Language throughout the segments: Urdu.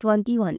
21।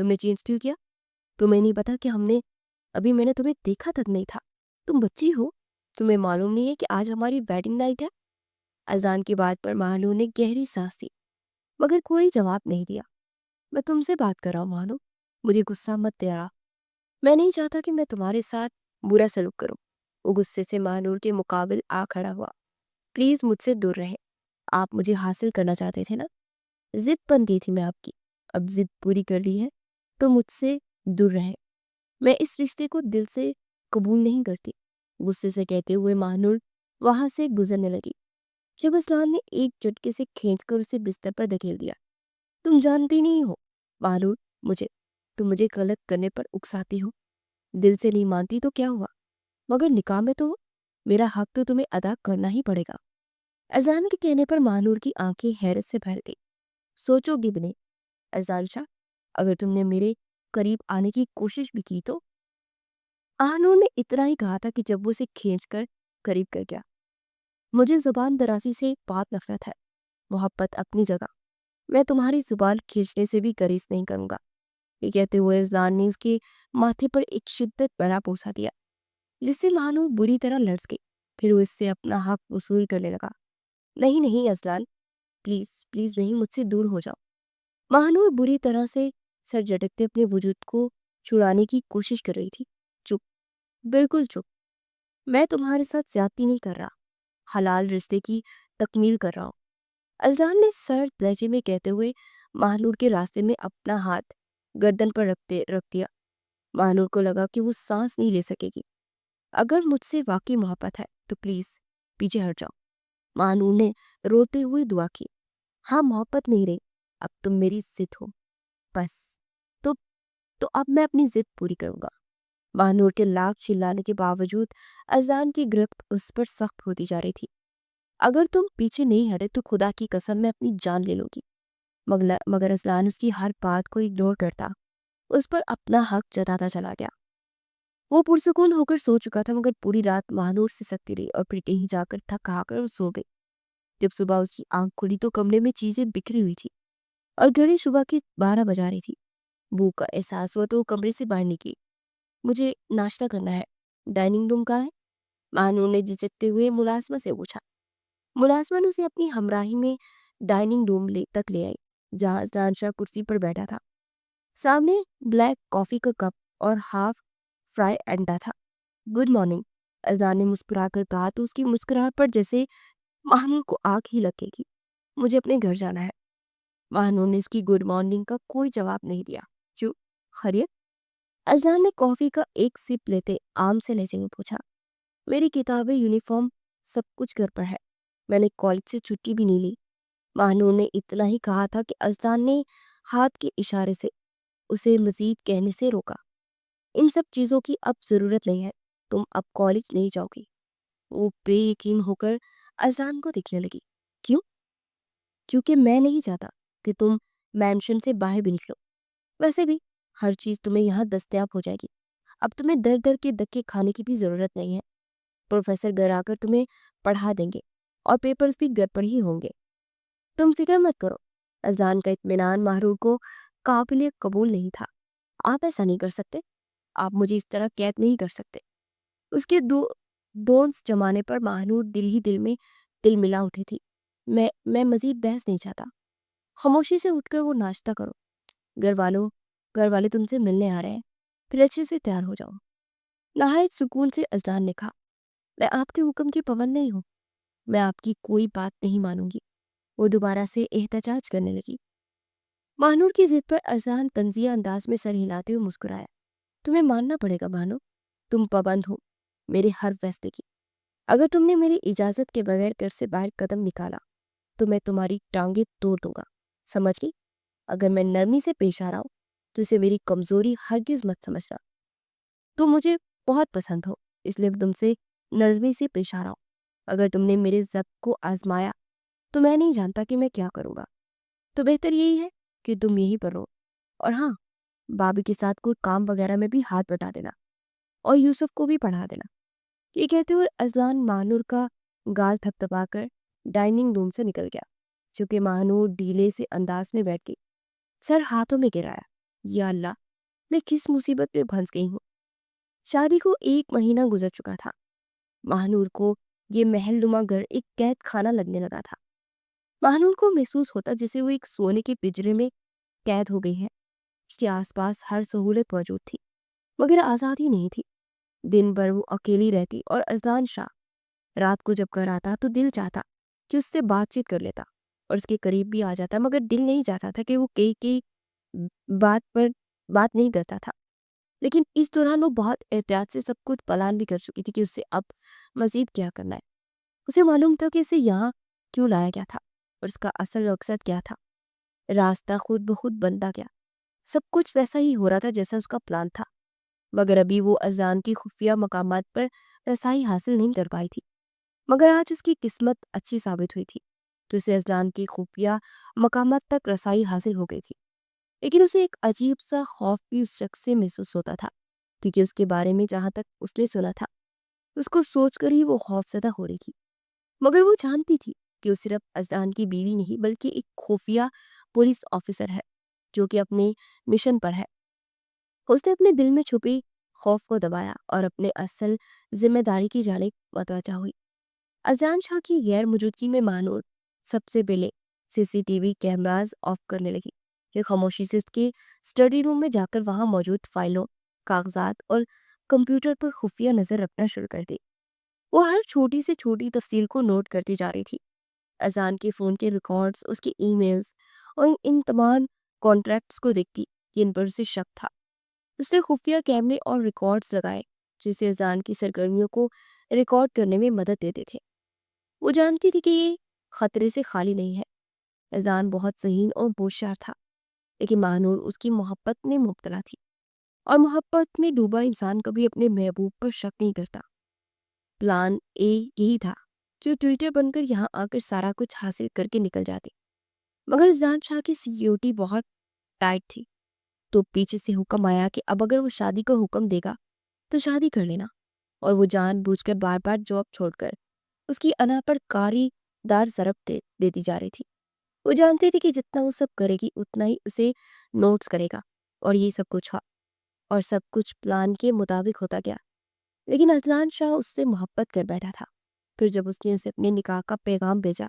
تم نے چینج کیوں کیا؟ تمہیں نہیں پتا کہ میں نے تمہیں دیکھا تک نہیں تھا، تم بچی ہو، تمہیں معلوم نہیں ہے کہ آج ہماری ویڈنگ نائٹ ہے؟ اذان کی بات پر مہانور نے گہری سانس لی مگر کوئی جواب نہیں دیا۔ میں تم سے بات کر رہا ہوں مہانور، مجھے غصہ مت دلا، میں نہیں چاہتا کہ میں تمہارے ساتھ برا سلوک کروں۔ وہ غصے سے مہانور کے مقابل آ کھڑا ہوا۔ پلیز مجھ سے دور رہے، آپ مجھے حاصل کرنا چاہتے تھے نا، ضد بن گئی تھی میں آپ کی، اب ضد پوری کر لی ہے تو مجھ سے دور رہے، میں اس رشتے کو دل سے قبول نہیں کرتی۔ غصے سے کہتے ہوئے مہانور وہاں سے گزرنے لگی جب اسلان نے ایک جھٹکے سے کھینچ کر اسے بستر پر دھکیل دیا۔ تم جانتی نہیں ہو مہانور، تم مجھے غلط کرنے پر اکساتی ہو، دل سے نہیں مانتی تو کیا ہوا، مگر نکاح میں تو ہو، میرا حق تو تمہیں ادا کرنا ہی پڑے گا۔ اذان کے کہنے پر مہانور کی آنکھیں حیرت سے بھر گئی۔ سوچو گی بھی نہیں اذان شاہ، اگر تم نے میرے قریب آنے کی کوشش بھی کی تو؟ مہانور نے اتنا ہی کہا تھا کہ جب وہ اسے کھینچ کر قریب کر گیا۔ مجھے زبان درازی سے بہت نفرت ہے، محبت اپنی جگہ، میں تمہاری زبان کھینچنے سے بھی گریز نہیں کروں گا۔ یہ کہتے ہوئے اذان نے اس کے ماتھے پر ایک شدت بھرا بوسہ دیا جس سے مہانور بری طرح لرز گئی۔ پھر وہ اس سے اپنا حق وصول کرنے لگا۔ نہیں نہیں اذان، پلیز پلیز نہیں، مجھ سے دور ہو جاؤ۔ مہانور بری طرح سے سر جھٹکتے اپنے وجود کو چھڑانے کی کوشش کر رہی تھی۔ چپ، بالکل چپ، میں تمہارے ساتھ زیادتی نہیں کر رہا، حلال رشتے کی تکمیل کر رہا ہوں۔ اذان نے سر لہجے میں کہتے ہوئے مہانور کے راستے میں اپنا ہاتھ گردن پر رکھ دیا۔ مہانور کو لگا کہ وہ سانس نہیں لے سکے گی۔ اگر مجھ سے واقعی محبت ہے تو پلیز پیچھے ہٹ جاؤ، مہانور نے روتے ہوئے دعا کی۔ ہاں محبت نہیں رہی، اب تم میری ضد ہو، بس تو اب میں اپنی ضد پوری کروں گا۔ مہانور کے لاکھ چلانے کے باوجود اذان کی گرفت اس پر سخت ہوتی جا رہی تھی۔ اگر تم پیچھے نہیں ہٹے تو خدا کی قسم میں اپنی جان لے لوں گی۔ مگر اذان اس کی ہر بات کو اگنور کرتا اس پر اپنا حق جتاتا چلا گیا۔ وہ پرسکون ہو کر سو چکا تھا مگر پوری رات مہانور سے سکتی رہی اور پھر کہیں جا کر تھک ہار کر وہ سو گئی۔ جب صبح اس کی آنکھ کھلی تو کمرے میں چیزیں بکھری ہوئی تھی اور گھڑی صبح کی 12 بجا رہی تھی۔ بھوک کا احساس ہوا تو وہ کمرے سے باہر نکلی۔ مجھے ناشتہ کرنا ہے، ڈائننگ روم کہاں ہے؟ مہانور نے جھجکتے ہوئے ملازمہ سے پوچھا۔ ملازمہ نے اسے اپنی ہمراہی میں ڈائننگ روم تک لے آئی جہاں اذان شاہ کرسی پر بیٹھا تھا۔ سامنے بلیک کافی کا کپ اور ہاف فرائی انڈا تھا۔ گڈ مارننگ، اذان نے مسکرا کر کہا تو اس کی مسکراہٹ پر جیسے مہانور کو آگ ہی لگے گی۔ مجھے اپنے گھر جانا ہے۔ مہانور نے اس کی گڈ مارننگ کا کوئی جواب نہیں دیا۔ کیوں، خیریت؟ اذان نے کافی کا ایک سپ لیتے عام سے لہجے میں پوچھا۔ میری کتابیں، یونیفارم، سب کچھ گھر پر ہے، میں نے کالج سے چھٹی بھی نہیں لی۔ مہانور نے اتنا ہی کہا تھا کہ اذان نے ہاتھ کے اشارے سے اسے مزید کہنے سے روکا۔ ان سب چیزوں کی اب ضرورت نہیں ہے، تم اب کالج نہیں جاؤ گی۔ وہ بے یقین ہو کر اذان کو دیکھنے لگی۔ کیوں؟ کیونکہ میں نہیں چاہتا کہ تم مینشن سے باہر بھی نکلو، ویسے بھی ہر چیز تمہیں یہاں دستیاب ہو جائے گی، اب تمہیں در در کے دھکے کھانے کی بھی ضرورت نہیں ہے۔ پروفیسر گھر آ کر تمہیں پڑھا دیں گے اور پیپرز بھی گھر پر ہی ہوں گے، تم فکر مت کرو۔ اذان کا اطمینان مہانور کو قابل قبول نہیں تھا۔ آپ ایسا نہیں کر سکتے، آپ مجھے اس طرح قید نہیں کر سکتے۔ اس کے دونس جمانے پر مہانور دل ہی دل میں دل ملا اٹھی تھی۔ میں مزید بحث نہیں چاہتا، خاموشی سے اٹھ کر وہ ناشتہ کرو، گھر والے تم سے ملنے آ رہے ہیں، پھر اچھے سے تیار ہو جاؤ۔ نہایت سکون سے اذان نے کہا، میں آپ کے حکم کی پابند نہیں ہوں، میں آپ کی کوئی بات نہیں مانوں گی۔ وہ دوبارہ سے احتجاج کرنے لگی۔ مہانور کی ضد پر اذان طنزیہ انداز میں سر ہلاتے ہوئے مسکرایا۔ تمہیں ماننا پڑے گا مہانور، تم پابند ہو میرے ہر فیصلے کی۔ اگر تم نے میری اجازت کے بغیر گھر سے باہر قدم نکالا تو میں تمہاری ٹانگیں توڑ دوں گا، سمجھ گئی؟ اگر میں نرمی سے پیش آ رہا ہوں تو اسے میری کمزوری ہرگز مت سمجھنا۔ تم مجھے بہت پسند ہو، اس لیے تم سے نرمی سے پیش آ رہا ہوں۔ اگر تم نے میرے ضبط کو آزمایا تو میں نہیں جانتا کہ میں کیا کروں گا، تو بہتر یہی ہے کہ تم یہیں پر رہو، اور ہاں، بابی کے ساتھ کوئی کام وغیرہ میں بھی ہاتھ بٹا دینا اور یوسف کو بھی پڑھا دینا۔ یہ کہتے ہوئے اذان مہانور کا گال تھپتھپا کر ڈائننگ روم سے نکل گیا، چونکہ مہانور ڈھیلے سے انداز میں بیٹھ گئی، سر ہاتھوں میں گرایا۔ یا اللہ، میں کس مصیبت میں پھنس گئی ہوں۔ شادی کو 1 مہینہ گزر چکا تھا۔ مہنور کو یہ محل نما گھر ایک قید خانہ لگنے لگا تھا۔ مہنور کو محسوس ہوتا جیسے وہ ایک سونے کے پنجرے میں قید ہو گئی ہے۔ اس کے آس پاس ہر سہولت موجود تھی مگر آزادی نہیں تھی۔ دن بھر وہ اکیلی رہتی اور اذلان شاہ رات کو جب گھر آتا تو دل چاہتا کہ اس سے بات چیت کر لیتا اور اس کے قریب بھی آ جاتا، مگر دل نہیں چاہتا تھا کہ وہ کئی بات پر بات نہیں کرتا تھا۔ لیکن اس دوران وہ بہت احتیاط سے سب کچھ پلان بھی کر چکی تھی کہ اسے اب مزید کیا کرنا ہے۔ اسے معلوم تھا کہ اسے یہاں کیوں لایا گیا تھا اور اس کا اصل مقصد کیا تھا۔ راستہ خود بخود بنتا گیا، سب کچھ ویسا ہی ہو رہا تھا جیسا اس کا پلان تھا، مگر ابھی وہ اذان کی خفیہ مقامات پر رسائی حاصل نہیں کر پائی تھی۔ مگر آج اس کی قسمت اچھی ثابت ہوئی تھی تو اسے اذان کی خفیہ مقامات تک رسائی حاصل ہو گئی تھی۔ لیکن اسے ایک عجیب سا خوف بھی اس شخص سے محسوس ہوتا تھا، کیونکہ اس کے بارے میں جہاں تک اس نے سنا تھا اس کو سوچ کر ہی وہ خوف زدہ ہو رہی تھی۔ مگر وہ جانتی تھی کہ وہ صرف اذان کی بیوی نہیں بلکہ ایک خفیہ پولیس آفیسر ہے جو کہ اپنے مشن پر ہے۔ اس نے اپنے دل میں چھپی خوف کو دبایا اور اپنے اصل ذمہ داری کی جانب متوجہ ہوئی۔ اذان شاہ کی غیر موجودگی میں مہنور سب سے پہلے CCTV کیمراز آف کرنے لگی۔ یہ خاموشی سے اس کے اسٹڈی روم میں جا کر وہاں موجود فائلوں، کاغذات اور کمپیوٹر پر خفیہ نظر رکھنا شروع کر دی۔ وہ ہر چھوٹی سے چھوٹی تفصیل کو نوٹ کرتی جا رہی تھی۔ اذان کے فون کے ریکارڈز، اس کے ای میلز اور ان تمام کانٹریکٹس کو دیکھتی جن پر اسے شک تھا۔ اس نے خفیہ کیمرے اور ریکارڈز لگائے جسے اذان کی سرگرمیوں کو ریکارڈ کرنے میں مدد دیتے تھے۔ وہ جانتی تھی کہ یہ خطرے سے خالی نہیں ہے۔ اذان بہت ذہین اور ہوشیار تھا، لیکن مہنور اس کی محبت میں مبتلا تھی، اور محبت میں ڈوبا انسان کبھی اپنے محبوب پر شک نہیں کرتا۔ پلان اے یہی تھا جو ٹویٹر بن کر یہاں آ کر سارا کچھ حاصل کر کے نکل جاتے، مگر اذان شاہ کی سیکیورٹی بہت ٹائٹ تھی۔ تو پیچھے سے حکم آیا کہ اب اگر وہ شادی کا حکم دے گا تو شادی کر لینا، اور وہ جان بوجھ کر بار بار جاب چھوڑ کر اس کی انا پر کاری دار ضرب دیتی جا رہی تھی۔ وہ جانتی تھی کہ جتنا وہ سب کرے گی اتنا ہی اسے نوٹس کرے گا، اور یہ سب کچھ ہوا اور سب کچھ پلان کے مطابق ہوتا گیا۔ لیکن اذلان شاہ اس سے محبت کر بیٹھا تھا۔ پھر جب اس نے اسے اپنے نکاح کا پیغام بھیجا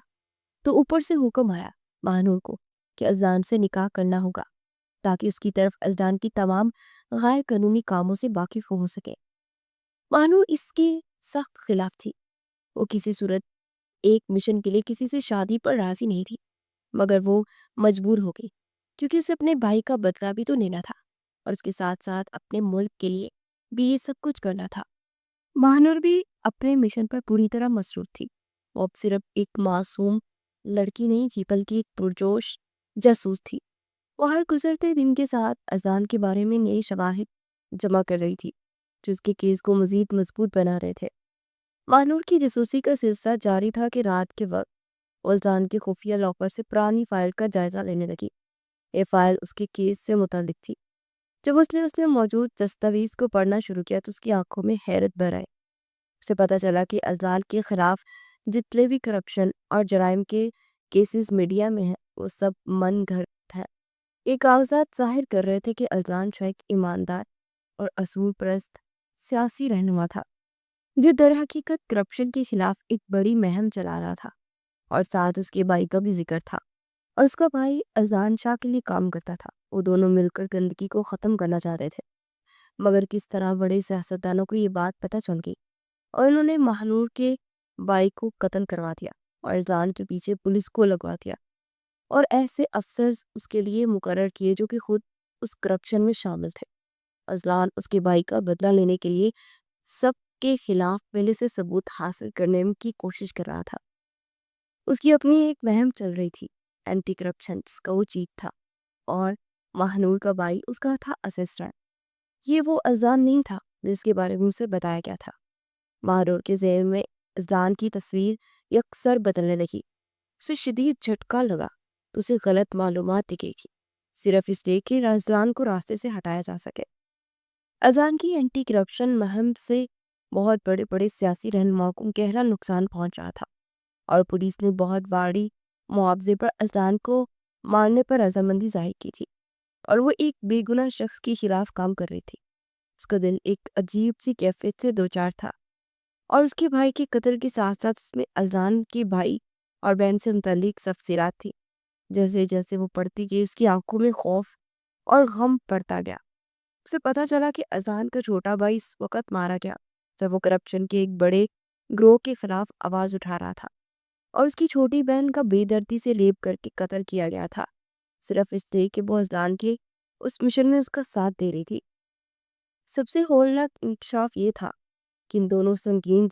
تو اوپر سے حکم آیا مہنور کو کہ اذان سے نکاح کرنا ہوگا تاکہ اس کی طرف اذان کی تمام غیر قانونی کاموں سے واقف ہو سکے۔ مہنور اس کے سخت خلاف تھی۔ وہ کسی صورت ایک مشن کے لیے کسی سے شادی پر راضی نہیں تھی، مگر وہ مجبور ہو گئی کیونکہ اسے اپنے بھائی کا بدلہ بھی تو لینا تھا اور اس کے ساتھ ساتھ اپنے ملک کے لیے بھی یہ سب کچھ کرنا تھا۔ مہنور بھی اپنے مشن پر پوری طرح مصروف تھی۔ وہ اب صرف ایک معصوم لڑکی نہیں تھی بلکہ ایک پرجوش جاسوس تھی۔ وہ ہر گزرتے دن کے ساتھ اذان کے بارے میں نئے شواہد جمع کر رہی تھی جو اس کے کیس کو مزید مضبوط بنا رہے تھے۔ مہنور کی جاسوسی کا سلسلہ جاری تھا کہ رات کے وقت وہ اذان کے خفیہ لاکر سے پرانی فائل کا جائزہ لینے لگی۔ یہ فائل اس کے کیس سے متعلق تھی۔ جب اس نے موجود دستاویز کو پڑھنا شروع کیا تو اس کی آنکھوں میں حیرت بھر آئی۔ اسے پتہ چلا کہ اذان کے خلاف جتنے بھی کرپشن اور جرائم کے کیسز میڈیا میں ہیں وہ سب من گھڑت ہے۔ یہ کاغذات ظاہر کر رہے تھے کہ اذان شاہ ایک ایماندار اور اصول پرست سیاسی رہنما تھا جو در حقیقت کرپشن کے خلاف ایک بڑی مہم چلا رہا تھا، اور ساتھ اس کے بھائی کا بھی ذکر تھا، اور اس کا بھائی اذان شاہ کے لیے کام کرتا تھا۔ وہ دونوں مل کر گندگی کو ختم کرنا چاہتے تھے، مگر کس طرح بڑے سیاستدانوں کو یہ بات پتہ چل گئی اور انہوں نے مہنور کے بھائی کو قتل کروا دیا اور اذلان کے پیچھے پولیس کو لگوا دیا اور ایسے افسرز اس کے لیے مقرر کیے جو کہ خود اس کرپشن میں شامل تھے۔ اذلان اس کے بھائی کا بدلہ لینے کے لیے سب کے خلاف پہلے سے ثبوت حاصل کرنے کی کوشش کر رہا تھا۔ اس کی اپنی ایک مہم چل رہی تھی، اینٹی کرپشن، جس کا وہ چیف تھا، اور مہنور کا بھائی اس کا تھا اسسٹنٹ۔ یہ وہ اذان نہیں تھا جس کے بارے میں اسے بتایا گیا تھا۔ مہنور کے ذہن میں اذان کی تصویر یکسر بدلنے لگی۔ اسے شدید جھٹکا لگا تو اسے غلط معلومات دی گئی تھی، صرف اس لیے کہ اذان کو راستے سے ہٹایا جا سکے۔ اذان کی اینٹی کرپشن مہم سے بہت بڑے بڑے سیاسی رہنماؤں کو گہرا نقصان پہنچ رہا تھا، اور پولیس نے بہت بڑی معاوضے پر اذان کو مارنے پر رضامندی ظاہر کی تھی۔ اور وہ ایک بے گناہ شخص کے خلاف کام کر رہی تھی۔ اس کا دل ایک عجیب سی کیفیت سے دوچار تھا، اور اس کے بھائی کے قتل کے ساتھ ساتھ اس میں اذان کے بھائی اور بہن سے متعلق تفصیلات تھی۔ جیسے جیسے وہ پڑھتی گئی اس کی آنکھوں میں خوف اور غم پڑتا گیا۔ اسے پتا چلا کہ اذان کا چھوٹا بھائی اس وقت مارا گیا جب وہ کرپشن کے ایک بڑے گروہ کے خلاف آواز اٹھا رہا تھا، اور اس کی چھوٹی بہن کا بے دردی سے لیپ کر کے قتل کیا گیا تھا، صرف اس لیے کہ وہ اذان کے اس مشن میں اس کا ساتھ دے رہی تھی۔ سب سے ہولناک انکشاف یہ تھا کہ ان دونوں سنگین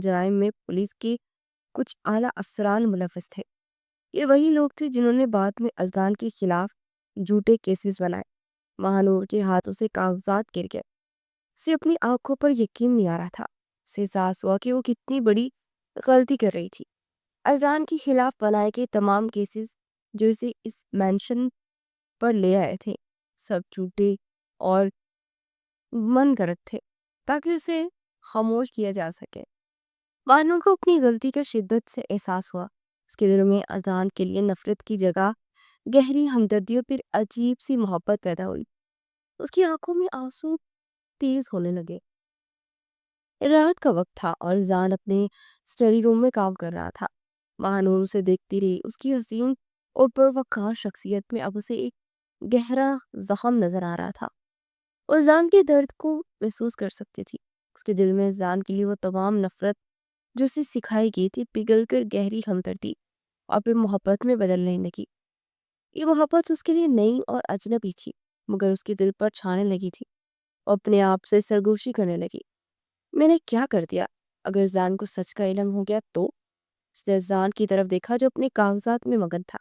جرائم میں پولیس کے کچھ اعلیٰ افسران ملوث تھے۔ یہ وہی لوگ تھے جنہوں نے بعد میں اذان کے خلاف جھوٹے کیسز بنائے۔ مہانور کے ہاتھوں سے کاغذات گر گئے۔ اسے اپنی آنکھوں پر یقین نہیں آ رہا تھا۔ اسے احساس ہوا کہ وہ کتنی بڑی غلطی کر رہی تھی۔ اذان کے خلاف بنائے گئے تمام کیسز جو اسے اس مینشن پر لے آئے تھے، سب جھوٹے اور من گھڑت تھے تاکہ اسے خاموش کیا جا سکے۔ مہانور کو اپنی غلطی کا شدت سے احساس ہوا۔ اس کے دل میں اذان کے لیے نفرت کی جگہ گہری ہمدردی اور پھر عجیب سی محبت پیدا ہوئی۔ اس کی آنکھوں میں آنسو تیز ہونے لگے۔ رات کا وقت تھا اور اذان اپنے اسٹڈی روم میں کام کر رہا تھا۔ مہانور اسے دیکھتی رہی۔ اس کی حسین اور پروقار شخصیت میں اب اسے ایک گہرا زخم نظر آ رہا تھا۔ وہ اذان کے درد کو محسوس کر سکتی تھی۔ اس کے دل میں اذان کے لیے وہ تمام نفرت جو اسے سکھائی گئی تھی پگھل کر گہری ہمدردی اور پھر محبت میں بدلنے لگی۔ یہ محبت اس کے لیے نئی اور اجنبی تھی، مگر اس کے دل پر چھانے لگی تھی اور اپنے آپ سے سرگوشی کرنے لگی۔ میں نے کیا کر دیا؟ اگر اذان کو سچ کا علم ہو گیا تو؟ اس نے اذان کی طرف دیکھا جو اپنے کاغذات میں مگن تھا۔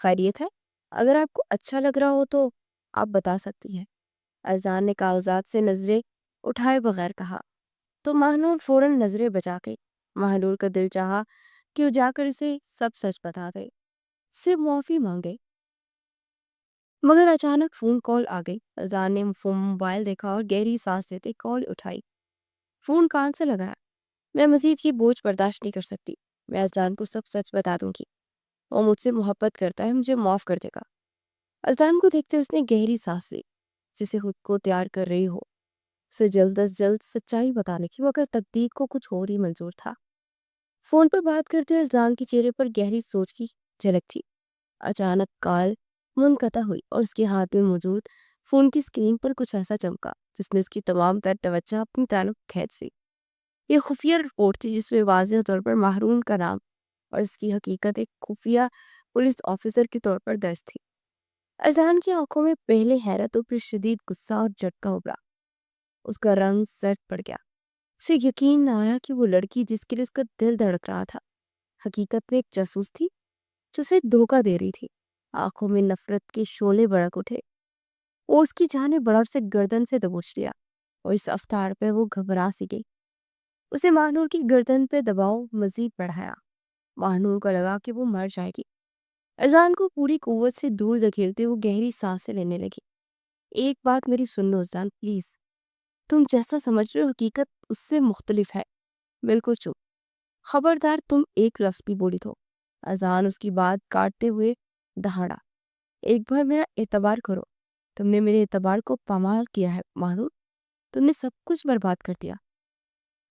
خیریت ہے؟ اگر آپ کو اچھا لگ رہا ہو تو آپ بتا سکتی ہیں، اذان نے کاغذات سے نظریں اٹھائے بغیر کہا۔ تو مہانور فوراً نظریں بچا گئی۔ مہانور کا دل چاہا کہ وہ جا کر اسے سب سچ بتا دے، سے معافی مانگے، مگر اچانک فون کال آ گئی۔ اذان نے موبائل دیکھا اور گہری سانس لیتے کال اٹھائی۔ فون کان سے لگایا۔ میں مزید یہ بوجھ برداشت نہیں کر سکتی۔ میں اذان کو سب سچ بتا دوں گی۔ وہ مجھ سے محبت کرتا ہے، مجھے معاف کر دے گا۔ اذان کو دیکھتے اس نے گہری سانس لی، جسے خود کو تیار کر رہی ہو اسے جلد از جلد سچائی بتانے کی، مگر تقدیر کو کچھ اور ہی منظور تھا۔ فون پر بات کرتے ہوئے اذان کے چہرے پر گہری سوچ کی جھلک تھی۔ اچانک کال منقطع ہوئی اور اس کے ہاتھ میں موجود فون کی اسکرین پر کچھ ایسا چمکا جس نے اس کی تمام تر توجہ اپنی طرف کھینچ لی۔ یہ خفیہ رپورٹ تھی جس میں واضح طور پر محروم کا نام اور اس کی حقیقت ایک خفیہ پولیس آفیسر کے طور پر درج تھی۔ اذان کی آنکھوں میں پہلے حیرت اور پھر شدید غصہ اور جھٹکا ابھرا۔ اس کا رنگ سرد پڑ گیا۔ اسے یقین نہ آیا کہ وہ لڑکی جس کے لیے اس کا دل دھڑک رہا تھا حقیقت میں ایک جاسوس تھی جو اسے دھوکہ دے رہی تھی۔ آنکھوں میں نفرت کے شعلے بھڑک اٹھے۔ وہ اس کی جانب بڑھا اور اسے گردن سے دبوچ لیا، اور اس رفتار پہ وہ گھبرا سی گئی۔ اسے مہانور کی گردن پہ دباؤ مزید بڑھایا۔ مہانور کو لگا کہ وہ مر جائے گی۔ اذان کو پوری قوت سے دور دھکیلتے وہ گہری سانسیں لینے لگی۔ ایک بات میری سن لو اذان، پلیز۔ تم جیسا سمجھ رہے ہو حقیقت اس سے مختلف ہے۔ بالکل چپ۔ خبردار تم ایک لفظ بھی بولی تو۔ اذان اس کی بات کاٹتے ہوئے دہاڑا۔ ایک بار میرا اعتبار کرو۔ تم نے میرے اعتبار کو پامال کیا ہے مہانور۔ تم نے سب کچھ برباد کر دیا۔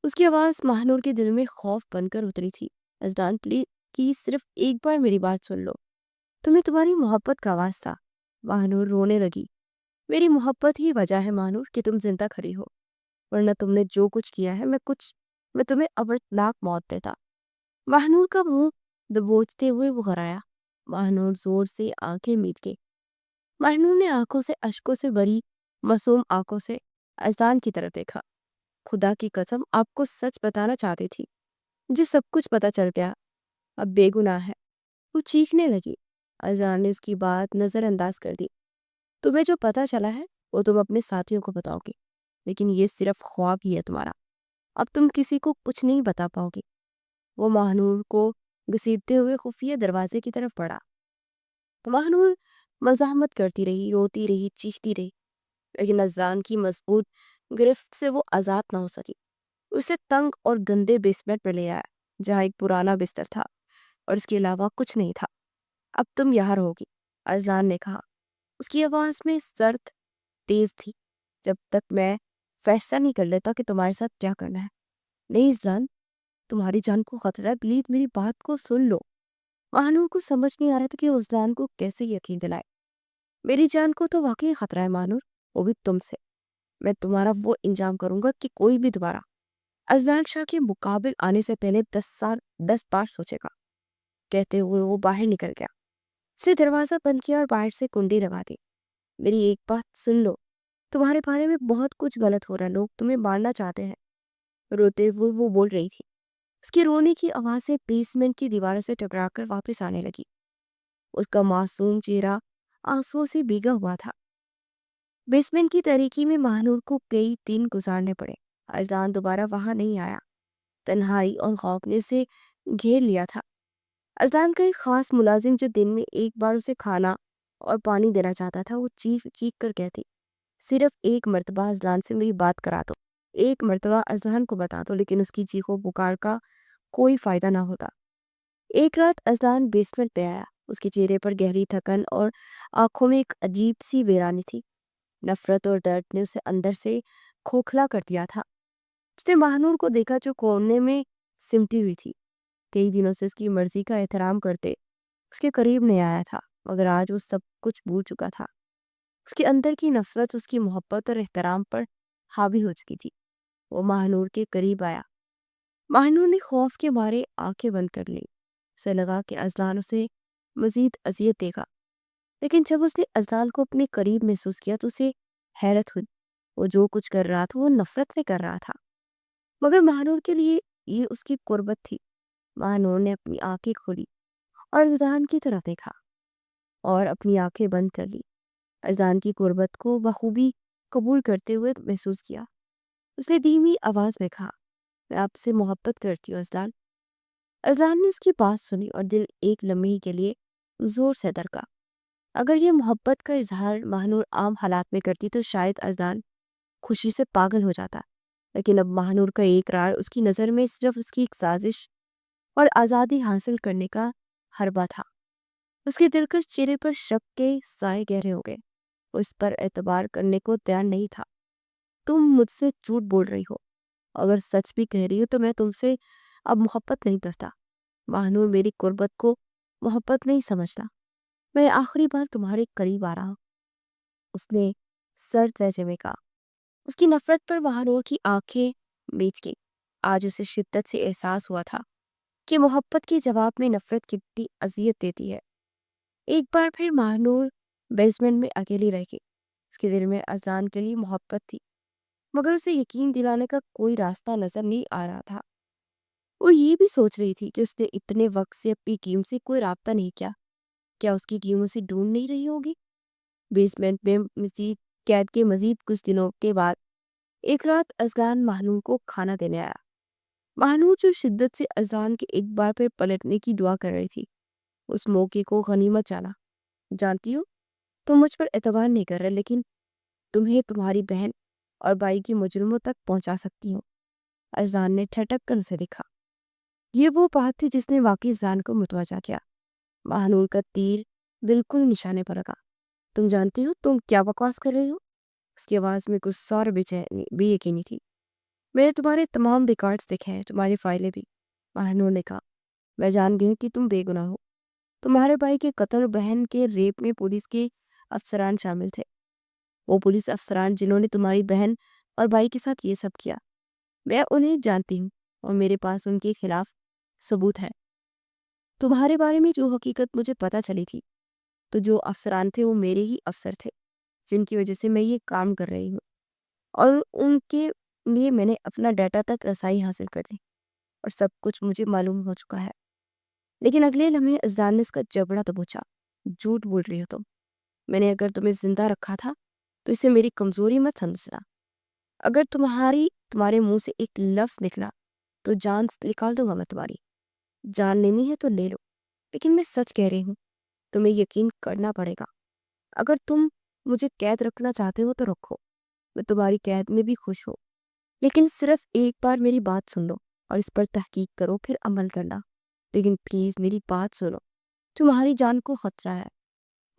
اس کی آواز مہانور کے دل میں خوف بن کر اتری تھی۔ اذان پلیز صرف ایک بار میری بات سن لو۔ تمہیں تمہاری محبت کا آواز تھا۔ مہانور رونے لگی۔ میری محبت ہی وجہ ہے مہانور کہ تم زندہ کھڑی ہو، ورنہ تم نے جو کچھ کیا ہے میں تمہیں ابرناک موت دیتا۔ مہانور کا منہ دبوچتے ہوئے وہ غرایا۔ مہانور زور سے آنکھیں میچ گئی۔ مہانور نے آنکھوں سے اشکوں سے بھری معصوم آنکھوں سے اذان کی طرف دیکھا۔ خدا کی قسم آپ کو سچ بتانا چاہتی تھی۔ مجھے سب کچھ پتا چل گیا، اب بے گناہ ہے۔ وہ چیخنے لگی۔ اذان نے اس کی بات نظر انداز کر دی۔ تمہیں جو پتا چلا ہے وہ تم اپنے ساتھیوں کو بتاؤ گی، لیکن یہ صرف خواب ہی ہے تمہارا۔ اب تم کسی کو کچھ نہیں بتا پاؤ گی۔ وہ مہانور کو گھسیٹتے ہوئے خفیہ دروازے کی طرف بڑھا۔ مہانور مزاحمت کرتی رہی، روتی رہی، چیختی رہی، لیکن اذان کی مضبوط گرفت سے وہ آزاد نہ ہو سکی۔ اسے تنگ اور گندے بیسمنٹ میں لے آیا جہاں ایک پرانا بستر تھا اور اس کے علاوہ کچھ نہیں تھا۔ اب تم یہاں رہو گی، اذان نے کہا۔ اس کی آواز میں سرد تیز تھی. جب تک میں فیصلہ نہیں کر لیتا کہ تمہارے ساتھ کیا کرنا ہے. نہیں اذلان، تمہاری جان کو خطرہ ہے، پلیز میری بات کو سن لو. مہنور کو سمجھ نہیں آ رہا تھا کہ اذلان کو کیسے یقین دلائے. میری جان کو تو واقعی خطرہ ہے مہنور، وہ بھی تم سے. میں تمہارا وہ انجام کروں گا کہ کوئی بھی دوبارہ اذلان شاہ کے مقابل آنے سے پہلے 10 بار سوچے گا. کہتے ہوئے وہ باہر نکل گیا. اسے دروازہ بند کیا اور باہر سے کنڈی لگا دی. میری ایک بات سن لو، تمہارے بارے میں بہت کچھ غلط ہو رہا ہے، لوگ تمہیں مارنا چاہتے ہیں. روتے ہوئے وہ بول رہی تھی. اس کی رونے کی آوازیں بیسمنٹ کی دیواروں سے ٹکرا کر واپس آنے لگی. اس کا معصوم چہرہ آنسوؤں سے بھیگا ہوا تھا. بیسمنٹ کی تاریکی میں مہنور کو کئی دن گزارنے پڑے. اذلان دوبارہ وہاں نہیں آیا. تنہائی اور خوف نے اسے گھیر لیا تھا. اذلان کا ایک خاص ملازم جو دن میں ایک بار اسے کھانا اور پانی دینا چاہتا تھا، وہ چیخ چیخ کر کہتی، صرف ایک مرتبہ اذلان سے میری بات کرا دو، ایک مرتبہ اذلان کو بتا دو. لیکن اس کی چیخوں پکار کا کوئی فائدہ نہ ہوتا. ایک رات اذلان بیسمنٹ پہ آیا. اس کے چہرے پر گہری تھکن اور آنکھوں میں ایک عجیب سی ویرانی تھی. نفرت اور درد نے اسے اندر سے کھوکھلا کر دیا تھا. اس نے مہنور کو دیکھا جو کونے میں سمٹی ہوئی تھی. کئی دنوں سے اس کی مرضی کا احترام کرتے اس کے قریب نہیں آیا تھا، مگر آج وہ سب کچھ بھول چکا تھا. اس کے اندر کی نفرت اس کی محبت اور احترام پر حاوی ہو چکی تھی. وہ مہنور کے قریب آیا. مہنور نے خوف کے مارے آنکھیں بند کر لی. اسے لگا کہ اذلان اسے مزید اذیت دے گا. لیکن جب اس نے اذلان کو اپنے قریب محسوس کیا تو اسے حیرت ہوئی. وہ جو کچھ کر رہا تھا وہ نفرت میں کر رہا تھا، مگر مہنور کے لیے یہ اس کی قربت تھی. مہنور نے اپنی آنکھیں کھولی اور اذلان کی طرف دیکھا اور اپنی آنکھیں بند کر لی. اذلان کی قربت کو بخوبی قبول کرتے ہوئے محسوس کیا. اس نے دھیمی آواز میں کہا، میں آپ سے محبت کرتی ہوں اذلان. اذلان نے اس کی بات سنی اور دل ایک لمحے کے لیے زور سے دھڑکا. اگر یہ محبت کا اظہار مہنور عام حالات میں کرتی تو شاید اذلان خوشی سے پاگل ہو جاتا. لیکن اب مہنور کا اقرار اس کی نظر میں صرف اس کی ایک سازش اور آزادی حاصل کرنے کا حربہ تھا. اس کے دلکش چہرے پر شک کے سائے گہرے ہو گئے. وہ اس پر اعتبار کرنے کو تیار نہیں تھا. تم مجھ سے جھوٹ بول رہی ہو. اگر سچ بھی کہہ رہی ہو تو میں تم سے اب محبت نہیں کرتا. مہنور میری قربت کو محبت نہیں سمجھتا. میں آخری بار تمہارے قریب آ رہا ہوں، اس نے سرد لہجے میں کہا. اس کی نفرت پر مہنور کی آنکھیں بیچ گئی. آج اسے شدت سے احساس ہوا تھا کہ محبت کے جواب میں نفرت کتنی اذیت دیتی ہے. ایک بار پھر مہنور بیسمنٹ میں اکیلی رہ گئی. اس کے دل میں اذلان کے لیے محبت تھی، مگر اسے یقین دلانے کا کوئی راستہ نظر نہیں آ رہا تھا. وہ یہ بھی سوچ رہی تھی کہ اس نے اتنے وقت سے اپنی ٹیم سے کوئی رابطہ نہیں کیا. کیا اس کی ٹیم اسے ڈھونڈ نہیں رہی ہوگی؟ بیسمنٹ میں مزید قید کے مزید کچھ دنوں کے بعد ایک رات اذلان مہنور کو کھانا دینے آیا. مہنور جو شدت سے اذلان کے ایک بار پھر پلٹنے کی دعا کر رہی تھی، اس موقع کو غنیمت جانا. جانتی ہو، تم مجھ پر اعتبار نہیں کر رہے، لیکن تمہیں تمہاری بہن اور بھائی کی مجرموں تک پہنچا سکتی ہوں. اذلان نے ٹھٹک کر اسے دیکھا. یہ وہ بات تھی جس نے واقعی اذلان کو متوجہ کیا. مہنور کا تیر بالکل نشانے پر لگا. تم جانتی ہو تم کیا بکواس کر رہی ہو؟ اس کی آواز میں غصہ اور بے یقینی تھی. میں نے تمہارے تمام ریکارڈز دیکھے ہیں، تمہاری فائلیں بھی. مہنور نے کہا، میں جان گئی ہوں کہ تم بے گناہ ہو. تمہارے بھائی کے قتل اور بہن کے ریپ میں پولیس کے افسران شامل تھے. وہ پولیس افسران جنہوں نے تمہاری بہن اور بھائی کے ساتھ یہ سب کیا. میں انہیں جانتی ہوں اور میرے پاس ان کے خلاف ثبوت ہے. تمہارے بارے میں جو حقیقت مجھے پتہ چلی تھی، تو جو افسران تھے وہ میرے ہی افسر تھے جن کی وجہ سے میں یہ کام کر رہی ہوں، اور ان کے لیے میں نے اپنا ڈیٹا تک رسائی حاصل کر لی اور سب کچھ مجھے معلوم ہو چکا ہے. لیکن اگلے لمحے اذلان نے اس کا جبڑا دبوچا. جھوٹ بول رہی ہو تم. میں نے اگر تمہیں زندہ رکھا تھا تو اسے میری کمزوری مت سمجھنا. اگر تمہارے منہ سے ایک لفظ نکلا تو جان نکال دوں گا میں تمہاری. جان لینی ہے تو لے لو، لیکن میں سچ کہہ رہی ہوں. تمہیں یقین کرنا پڑے گا. اگر تم مجھے قید رکھنا چاہتے ہو تو رکھو، میں تمہاری قید میں بھی خوش ہوں. لیکن صرف ایک بار میری بات سن لو اور اس پر تحقیق کرو، پھر عمل کرنا. لیکن پلیز میری بات سنو، تمہاری جان کو خطرہ ہے.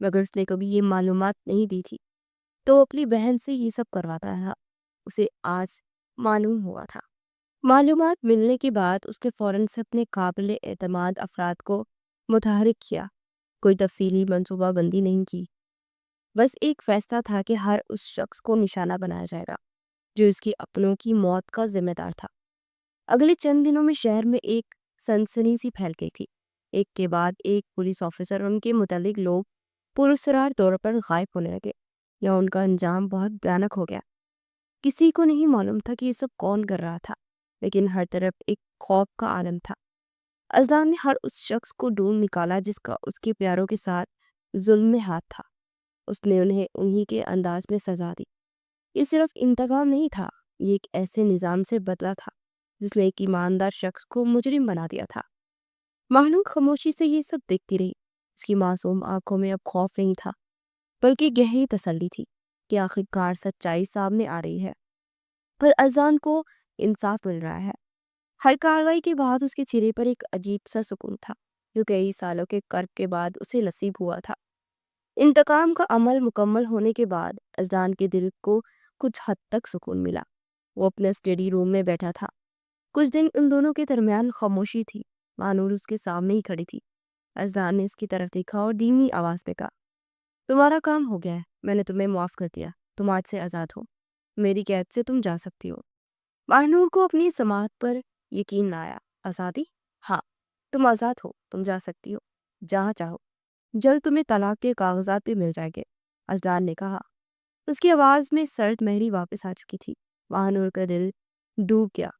مگر اس نے کبھی یہ معلومات نہیں دی تھی، تو اپنی بہن سے یہ سب کرواتا تھا۔ اسے آج معلوم ہوا تھا۔ معلومات ملنے کے بعد اس نے فوراً سے اپنے قابل اعتماد افراد کو متحرک کیا۔ کوئی تفصیلی منصوبہ بندی نہیں کی، بس ایک فیصلہ تھا کہ ہر اس شخص کو نشانہ بنایا جائے گا جو اس کے اپنوں کی موت کا ذمہ دار تھا۔ اگلے چند دنوں میں شہر میں ایک سنسنی سی پھیل گئی تھی۔ ایک کے بعد ایک پولیس آفیسر اور ان کے متعلق لوگ پراسرار طور پر غائب ہونے لگے یا ان کا انجام بہت بھیانک ہو گیا۔ کسی کو نہیں معلوم تھا کہ یہ سب کون کر رہا تھا، لیکن ہر طرف ایک خوف کا عالم تھا۔ اذلان نے ہر اس شخص کو ڈھونڈ نکالا جس کا اس کے پیاروں کے ساتھ ظلم میں ہاتھ تھا۔ اس نے انہیں انہی کے انداز میں سزا دی۔ یہ صرف انتقام نہیں تھا، یہ ایک ایسے نظام سے بدلہ تھا جس نے ایک ایماندار شخص کو مجرم بنا دیا تھا۔ مہنور خاموشی سے یہ سب دیکھتی رہی۔ اس کی معصوم آنکھوں میں اب خوف نہیں تھا، بلکہ گہری تسلی تھی کہ آخرکار سچائی سامنے آ رہی ہے، پر اذان کو انصاف مل رہا ہے۔ ہر کارروائی کے بعد اس کے چہرے پر ایک عجیب سا سکون تھا جو کئی سالوں کے کرب کے بعد اسے نصیب ہوا تھا۔ انتقام کا عمل مکمل ہونے کے بعد اذان کے دل کو کچھ حد تک سکون ملا۔ وہ اپنے اسٹڈی روم میں بیٹھا تھا۔ کچھ دن ان دونوں کے درمیان خاموشی تھی۔ مانور اس کے سامنے ہی کھڑی تھی۔ اذان نے اس کی طرف دیکھا اور دھیمی آواز میں کہا، تمہارا کام ہو گیا ہے، میں نے تمہیں معاف کر دیا، تم آج سے آزاد ہو، میری قید سے تم جا سکتی ہو۔ مہنور کو اپنی سماعت پر یقین نہ آیا۔ آزادی؟ ہاں، تم آزاد ہو، تم جا سکتی ہو جہاں چاہو، جلد تمہیں طلاق کے کاغذات بھی مل جائیں گے، اذان نے کہا۔ اس کی آواز میں سرد مہری واپس آ چکی تھی۔ مہنور کا دل ڈوب گیا۔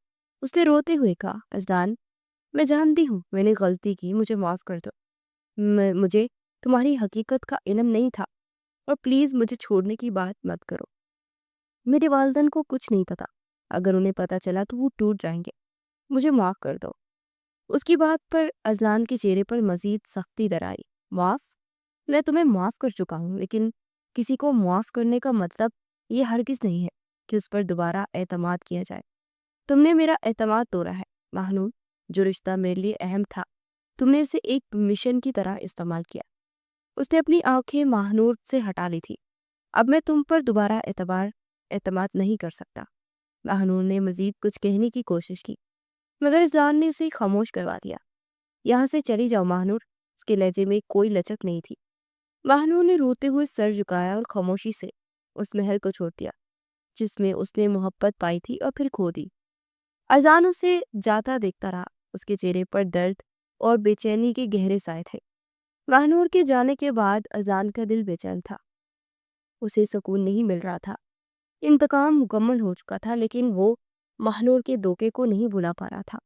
اس نے روتے ہوئے کہا، اذان، میں جانتی ہوں میں نے غلطی کی، مجھے معاف کر دو۔ مجھے تمہاری حقیقت کا علم نہیں تھا، اور پلیز مجھے چھوڑنے کی بات مت کرو۔ میرے والدین کو کچھ نہیں پتا، اگر انہیں پتا چلا تو وہ ٹوٹ جائیں گے، مجھے معاف کر دو۔ اس کی بات پر اذان کے چہرے پر مزید سختی در آئی۔ معاف؟ میں تمہیں معاف کر چکا ہوں، لیکن کسی کو معاف کرنے کا مطلب یہ ہرگز نہیں ہے کہ اس پر دوبارہ اعتماد کیا جائے۔ تم نے میرا اعتماد توڑا ہے مہنور، جو رشتہ میرے لیے اہم تھا تم نے اسے ایک مشن کی طرح استعمال کیا۔ اس نے اپنی آنکھیں مہنور سے ہٹا لی تھی۔ اب میں تم پر دوبارہ اعتماد نہیں کر سکتا۔ مہنور نے مزید کچھ کہنے کی کوشش کی، مگر اذان نے اسے خاموش کروا دیا۔ یہاں سے چلی جاؤ مہنور۔ اس کے لہجے میں کوئی لچک نہیں تھی۔ مہنور نے روتے ہوئے سر جھکایا اور خاموشی سے اس محل کو چھوڑ دیا جس میں اس نے محبت پائی تھی اور پھر کھو دی۔ اذان اسے جاتا دیکھتا رہا۔ اس کے چہرے پر درد اور بے چینی کے گہرے سائے تھے۔ مہنور کے جانے کے بعد اذان کا دل بے چین تھا۔ اسے سکون نہیں مل رہا تھا۔ انتقام مکمل ہو چکا تھا، لیکن وہ مہنور کے دھوکے کو نہیں بھلا پا رہا تھا۔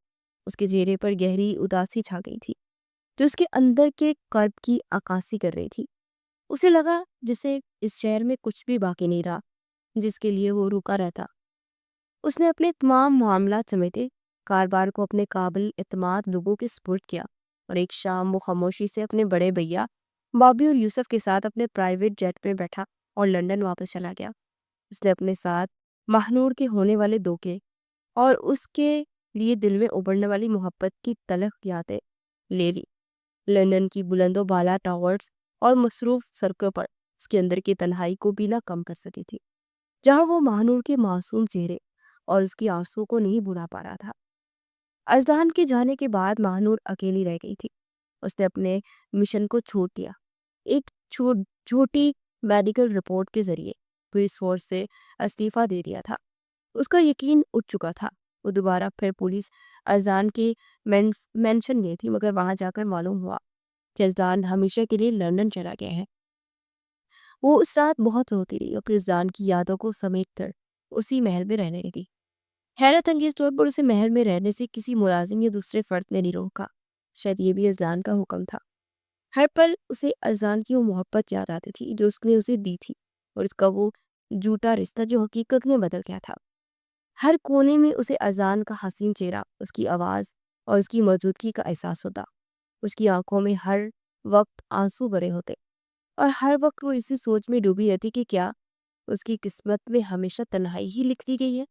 اس کے چہرے پر گہری اداسی چھا گئی تھی جو اس کے اندر کے کرب کی عکاسی کر رہی تھی۔ اسے لگا جسے اس شہر میں کچھ بھی باقی نہیں رہا جس کے لیے وہ رکا رہتا۔ اس نے اپنے تمام معاملات سمیٹے، کاربار کو اپنے قابل اعتماد لوگوں کے سپرد کیا، اور ایک شام وہ خاموشی سے اپنے بڑے بھیا بابی اور یوسف کے ساتھ اپنے پرائیویٹ جیٹ میں بیٹھا اور لندن واپس چلا گیا۔ اس نے اپنے ساتھ مہنور کے ہونے والے دھوکے اور اس کے لیے دل میں ابھرنے والی محبت کی تلخ یادیں لے لی۔ لندن کی بلند و بالا ٹاورز اور مصروف سڑکوں پر اس کے اندر کی تنہائی کو بھی نہ کم کر سکی تھی، جہاں وہ مہنور کے معصوم چہرے اور اس کی آنسوں کو نہیں بھلا پا رہا تھا۔ اذان کے جانے کے بعد مہنور اکیلی رہ گئی تھی۔ اس نے اپنے مشن کو چھوڑ دیا۔ ایک چھوٹی میڈیکل رپورٹ کے ذریعے پولیس فورس سے استعفیٰ دے دیا تھا۔ اس کا یقین اٹھ چکا تھا۔ وہ دوبارہ پھر پولیس اذان کے مینشن گئی تھی، مگر وہاں جا کر معلوم ہوا کہ اذان ہمیشہ کے لیے لندن چلا گیا ہے۔ وہ اس رات بہت روتی رہی اور پھر اذان کی یادوں کو سمیٹ کر اسی محل میں رہنے لگی۔ حیرت انگیز طور پر اسے محل میں رہنے سے کسی ملازم یا دوسرے فرد نے نہیں روکا۔ شاید یہ بھی اذان کا حکم تھا۔ ہر پل اسے اذان کی وہ محبت یاد آتی تھی جو اس نے اسے دی تھی، اور اس کا وہ جھوٹا رشتہ جو حقیقت میں بدل گیا تھا۔ ہر کونے میں اسے اذان کا حسین چہرہ، اس کی آواز اور اس کی موجودگی کا احساس ہوتا۔ اس کی آنکھوں میں ہر وقت آنسو بھرے ہوتے، اور ہر وقت وہ اسی سوچ میں ڈوبی رہتی کہ کیا اس کی قسمت میں ہمیشہ تنہائی ہی لکھ دی گئی ہے۔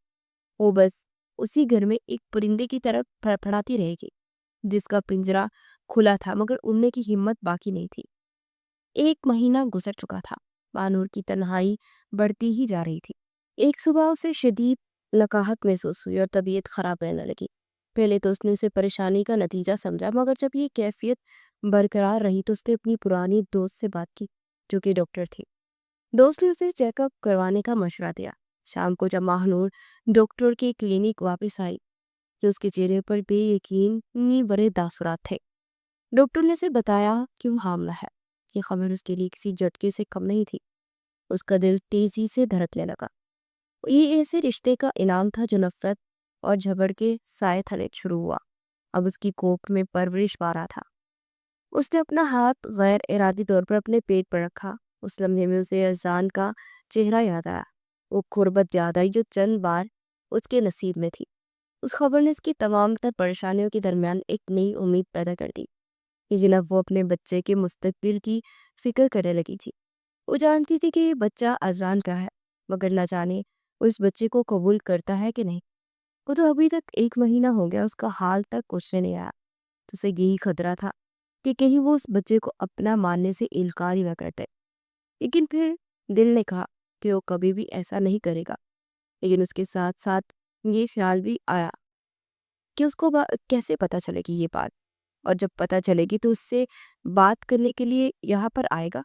وہ بس اسی گھر میں ایک پرندے کی طرح پھڑپھڑاتی رہے گی جس کا پنجرہ کھلا تھا مگر اڑنے کی ہمت باقی نہیں تھی۔ 1 مہینہ گزر چکا تھا۔ مانور کی تنہائی بڑھتی ہی جا رہی تھی۔ ایک صبح اسے شدید لقاحت محسوس ہوئی اور طبیعت خراب رہنے لگی۔ پہلے تو اس نے اسے پریشانی کا نتیجہ سمجھا، مگر جب یہ کیفیت برقرار رہی تو اس نے اپنی پرانی دوست سے بات کی جو کہ ڈاکٹر تھی۔ دوست نے اسے چیک اپ کروانے کا مشورہ دیا۔ شام کو جب ماہنور ڈاکٹر کے کلینک واپس آئی کہ اس کے چہرے پر بے یقینی بڑے تاثرات تھے۔ ڈاکٹر نے اسے بتایا کہ وہ حاملہ ہے۔ یہ خبر اس کے لیے کسی جھٹکے سے کم نہیں تھی۔ اس کا دل تیزی سے دھڑکنے لگا۔ یہ ایسے رشتے کا انعام تھا جو نفرت اور جھگڑ کے سائے تلے شروع ہوا۔ اب اس کی کوکھ میں پرورش پا رہا تھا۔ اس نے اپنا ہاتھ غیر ارادی طور پر اپنے پیٹ پر رکھا۔ اس لمحے میں اسے اذان کا چہرہ یاد آیا، وہ قربت یاد آئی جو چند بار اس کے نصیب میں تھی۔ اس خبر نے اس کی تمام تر پریشانیوں کے درمیان ایک نئی امید پیدا کر دی، لیکن اب وہ اپنے بچے کے مستقبل کی فکر کرنے لگی تھی۔ وہ جانتی تھی کہ یہ بچہ اذان کا ہے، مگر نہ جانے وہ اس بچے کو قبول کرتا ہے کہ نہیں۔ وہ تو ابھی تک 1 مہینہ ہو گیا اس کا حال تک پوچھنے نہیں آیا، تو اسے یہی خطرہ تھا کہ کہیں وہ اس بچے کو اپنا ماننے سے انکار ہی نہ کرتے۔ لیکن پھر دل نے کہا کہ وہ کبھی بھی ایسا نہیں کرے گا۔ لیکن اس کے ساتھ ساتھ یہ خیال بھی آیا کہ اس کو کیسے پتہ چلے گی یہ بات، اور جب پتہ چلے گی تو اس سے بات کرنے کے لیے یہاں پر آئے گا۔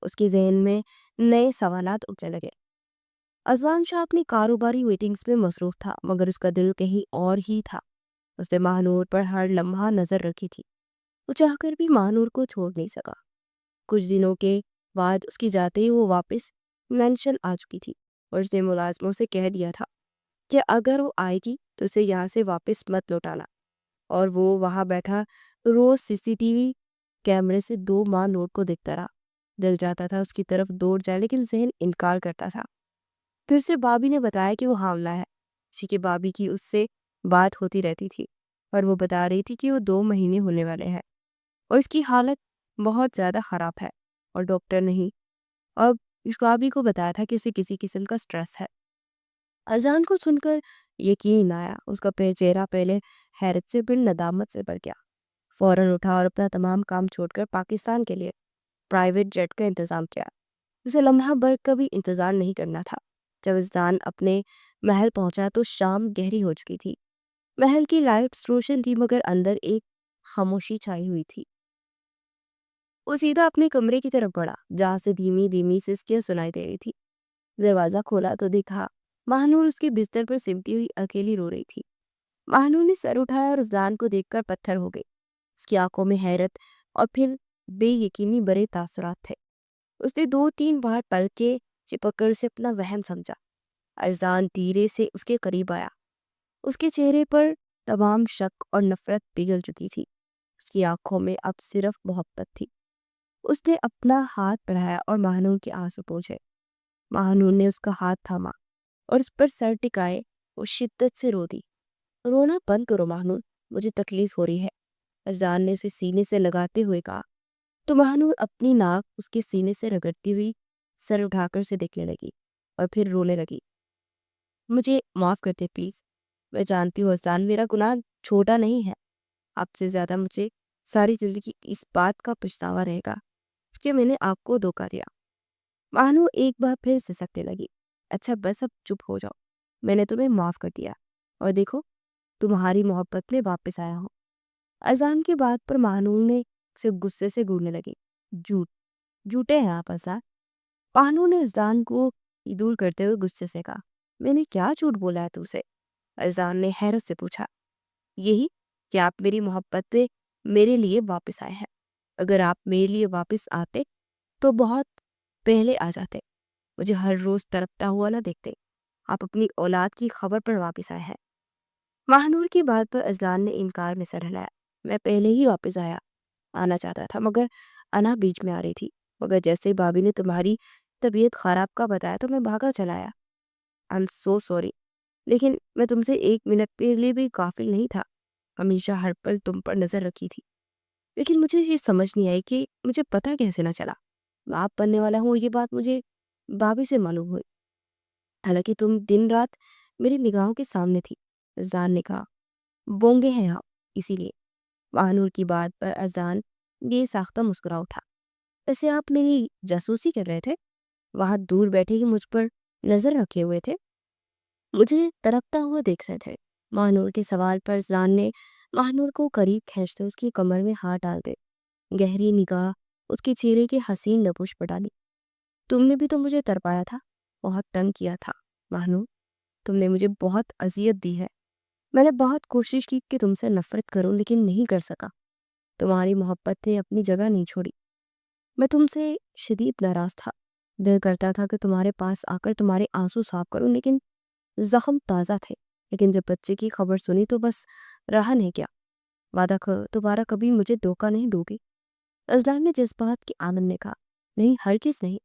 اس کے ذہن میں نئے سوالات اٹھنے لگے۔ اذان شاہ اپنی کاروباری میٹنگز میں مصروف تھا، مگر اس کا دل کہیں اور ہی تھا۔ اس نے ماہنور پر ہر لمحہ نظر رکھی تھی۔ وہ چاہ کر بھی ماہنور کو چھوڑ نہیں سکا۔ کچھ دنوں کے بعد اس کی جاتے ہی وہ واپس مینشن آ چکی تھی، اور اس نے ملازموں سے کہہ دیا تھا کہ اگر وہ آئے گی تو اسے یہاں سے واپس مت لوٹانا۔ اور وہ وہاں بیٹھا روز CCTV کیمرے سے 2 ماہ نوٹ کو دیکھتا رہا۔ دل چاہتا تھا اس کی طرف دوڑ جائے، لیکن ذہن انکار کرتا تھا۔ پھر سے بابی نے بتایا کہ وہ حاملہ ہے۔ کیونکہ بابی کی اس سے بات ہوتی رہتی تھی اور وہ بتا رہی تھی کہ وہ 2 مہینے ہونے والے ہیں اور اس کی حالت بہت زیادہ خراب ہے، اور ڈاکٹر نہیں اور اس بابی کو بتایا تھا کہ اسے کسی قسم کا سٹریس ہے۔ اذان کو سن کر یقین آیا۔ اس کا چہرہ پہلے حیرت سے پھر ندامت سے بھر گیا۔ فوراً اٹھا اور اپنا تمام کام چھوڑ کر پاکستان کے لیے پرائیویٹ جیٹ کا انتظام کیا۔ اسے لمحہ بھر کا بھی انتظار نہیں کرنا تھا۔ جب اذان اپنے محل پہنچا تو شام گہری ہو چکی تھی۔ محل کی لائٹس روشن تھی، مگر اندر ایک خاموشی چھائی ہوئی تھی۔ وہ سیدھا اپنے کمرے کی طرف بڑھا، جہاں سے دھیمی دھیمی سسکیاں سنائی دے رہی تھی۔ دروازہ کھولا تو دیکھا ماہنور اس کے بستر پر سمٹی ہوئی اکیلی رو رہی تھی۔ ماہنور نے سر اٹھایا اور اذان کو دیکھ کر پتھر ہو گئی۔ اس کی آنکھوں میں حیرت اور پھر بے یقینی بڑے تاثرات تھے۔ اس نے 2-3 بار پلکیں چپک کر اسے اپنا وہم سمجھا۔ اذان دھیرے سے اس کے قریب آیا۔ اس کے چہرے پر تمام شک اور نفرت پگھل چکی تھی۔ اس کی آنکھوں میں اب صرف محبت تھی۔ اس نے اپنا ہاتھ بڑھایا اور ماہنور کے آنسو پوچھے۔ ماہنور نے اس کا ہاتھ تھاما اور اس پر سر ٹکائے وہ شدت سے رو دی۔ رونا بند کرو ماہنور، مجھے تکلیف ہو رہی ہے، اذان نے اسے سینے سے لگاتے ہوئے کہا۔ تو ماہنور اپنی ناک اس کے سینے سے رگڑتی ہوئی سر اٹھا کر اسے دیکھنے لگی اور پھر رونے لگی۔ مجھے معاف کرتے پلیز، میں جانتی ہوں اذان میرا گناہ چھوٹا نہیں ہے، آپ سے زیادہ مجھے ساری زندگی اس بات کا پچھتاوا رہے گا کہ میں نے آپ کو دھوکا دیا۔ ماہنور ایک بار پھر سسکنے لگی۔ اچھا بس اب چپ ہو جاؤ، میں نے تمہیں معاف کر دیا، اور دیکھو تمہاری محبت میں واپس آیا ہوں۔ اذان کی بات پر ماہنور نے اسے غصے سے گھورنے لگی۔ جھوٹے ہیں آپ اذان۔ ماہنور نے اذان کو دور کرتے ہوئے غصے سے کہا۔ میں نے کیا جھوٹ بولا ہے تم سے؟ اذان نے حیرت سے پوچھا۔ یہی کہ آپ میری محبت میں میرے لیے واپس آئے ہیں۔ اگر آپ میرے لیے واپس آتے تو بہت پہلے آ جاتے، مجھے ہر روز تڑپتا ہوا نہ دیکھتے۔ آپ اپنی اولاد کی خبر پر واپس آئے ہیں۔ ماہنور کی بات پر اذان نے انکار میں سر ہلایا۔ میں پہلے ہی واپس آنا چاہتا تھا، مگر انا بیچ میں آ رہی تھی، مگر جیسے بابی نے تمہاری طبیعت خراب کا بتایا تو میں بھاگا چلا آیا۔ I'm so sorry، لیکن میں تم سے 1 منٹ کے لیے بھی غافل نہیں تھا، ہمیشہ ہر پل تم پر نظر رکھی تھی۔ لیکن مجھے یہ سمجھ نہیں آئی کہ مجھے پتہ کیسے نہ چلا باپ بننے والا ہوں۔ یہ بات مجھے بابی سے معلوم ہوئی، حالانکہ تم دن رات میری نگاہوں کے سامنے تھی۔ اذان نے کہا۔ بونگے ہیں آپ، اسی لیے۔ ماہنور کی بات پر اذان بے ساختہ مسکرا اٹھا۔ ایسے آپ میری جاسوسی کر رہے تھے؟ وہاں دور بیٹھے ہی مجھ پر نظر رکھے ہوئے تھے، مجھے تڑپتا ہوا دیکھ رہے تھے۔ ماہنور کے سوال پر زان نے ماہنور کو قریب کھینچتے اس کی کمر میں ہاتھ ڈالتے گہری نگاہ اس کے چہرے کے حسین نبوش پر ڈالی۔ تم نے بھی تو مجھے تڑپایا تھا، بہت تنگ کیا تھا ماہنور، تم نے مجھے بہت اذیت دی ہے۔ میں نے بہت کوشش کی کہ تم سے نفرت کروں لیکن نہیں کر سکا۔ تمہاری محبت نے اپنی جگہ نہیں چھوڑی۔ میں تم سے شدید ناراض تھا، دل کرتا تھا کہ تمہارے پاس آ کر تمہارے آنسو صاف کروں، لیکن زخم تازہ تھے۔ لیکن جب بچے کی خبر سنی تو بس رہا نہیں کیا۔ وعدہ کرو دوبارہ کبھی مجھے دھوکہ نہیں دو گی۔ اذلان نے جذبات کی آنند نے کہا، نہیں ہرگز نہیں،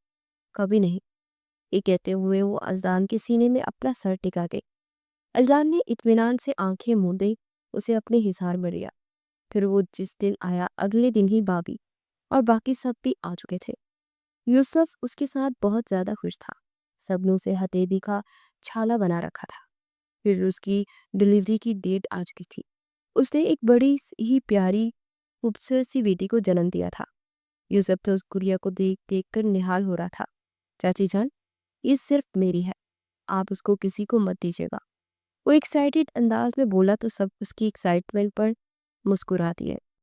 کبھی نہیں۔ یہ کہتے ہوئے وہ اذلان کے سینے میں اپنا سر ٹکا گئی۔ اذلان نے اطمینان سے آنکھیں موندے اسے اپنے حصار میں لیا۔ پھر وہ جس دن آیا اگلے دن ہی بابی اور باقی سب بھی آ چکے تھے۔ یوسف اس کے ساتھ بہت زیادہ خوش تھا، سب نے اسے ہتھیلی کا چھالا بنا رکھا تھا۔ پھر اس کی ڈیلیوری کی ڈیٹ آ چکی تھی۔ اس نے ایک بڑی ہی پیاری خوبصورت سی بیٹی کو جنم دیا تھا۔ یوسف تو اس گڑیا کو دیکھ دیکھ کر نہال ہو رہا تھا۔ چاچی جان، یہ صرف میری ہے، آپ اس کو کسی کو مت دیجیے گا۔ وہ ایکسائٹیڈ انداز میں بولا تو سب اس کی ایکسائٹمنٹ پر مسکرا دیے۔